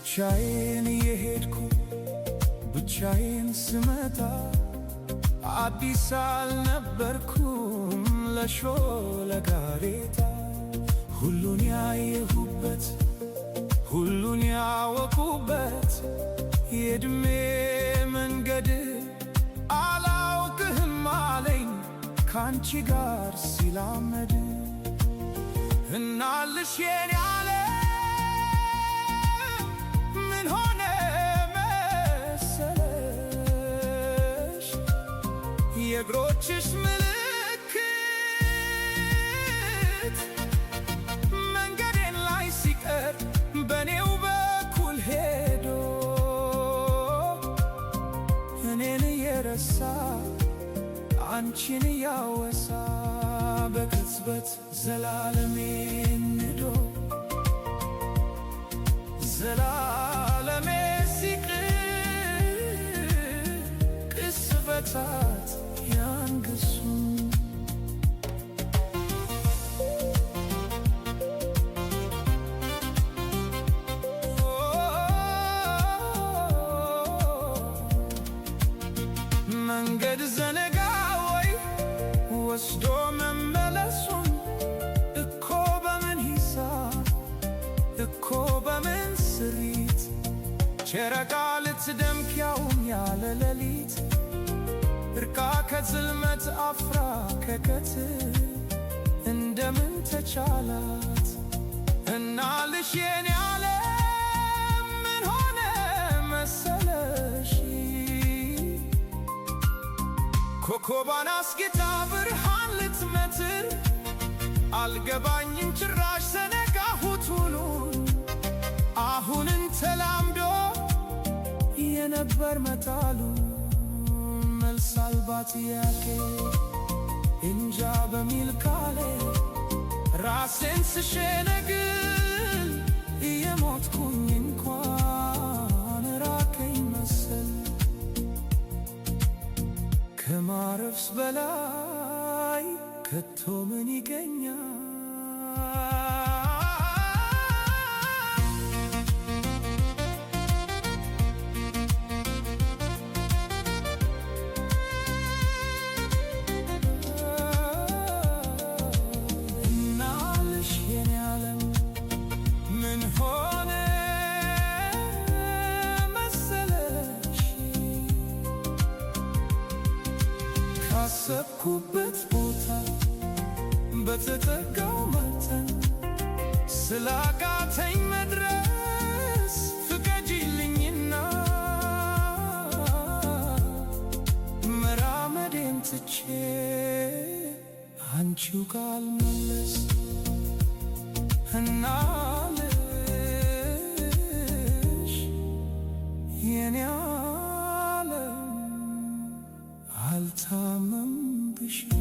ብቻዬን የሄድኩ ብቻዬን ስመጣ አዲስ አልነበርኩም ለሾለ ጋሬጣ። ሁሉን ያየሁበት ሁሉን ያወቁበት የዕድሜ መንገድ አላውቅህም አለኝ ካንቺ ጋር ሲላመድ። እናልሽ የኔ ዓለም ምን ሆነ መሰለሽ የእግሮችሽ ምልክት መንገዴን ላይ ሲቀር በኔው በኩል ሄዶ እኔን እየረሳ አንቺን እያወሳ በቅጽበት ዘላለሜን ንዶ ዘላለሜ ሲቅር ቅስፈታት ያንግሱ። መንገድ ዘነጋ ወይ ወስዶ መመለሱን እኮ በምን ሂሳብ እኮ በምን ስሪት ጨረቃ ልትደምቅ ያውም ያለ ሌሊት እርቃ ከጽልመት አፍራ ከቀትር እንደምን ተቻላት? እናልሽ የኔ ዓለም ምን ሆነ መሰለሽ ኮከቧን አስጌጣ ብርሃን ልትመትር አልገባኝም ጭራሽ ዘነጋሁት ውሉን። አሁንን ተላምዶ የነበር መጣሉ መልስ አልባ ጥያቄ እንጃ በሚል ካሌ ራሴን ስሸነግል እየሞትኩኝ እንኳን ራቀኝ መሰል ከማረፍስ በላይ ከቶ ምን ይገኛል? እናልሽ የኔ ዓለም ምን ሆነ መሰለሽ ካሰብኩበት ቦታ በተጠጋው መጠን ስላቃተኝ መድረስ ፍቀጂልኝና መራመዴን ትቼ አንቺው ጋር ልመለስ። እናልሽ የኔ ዓለም አልታመምብሽም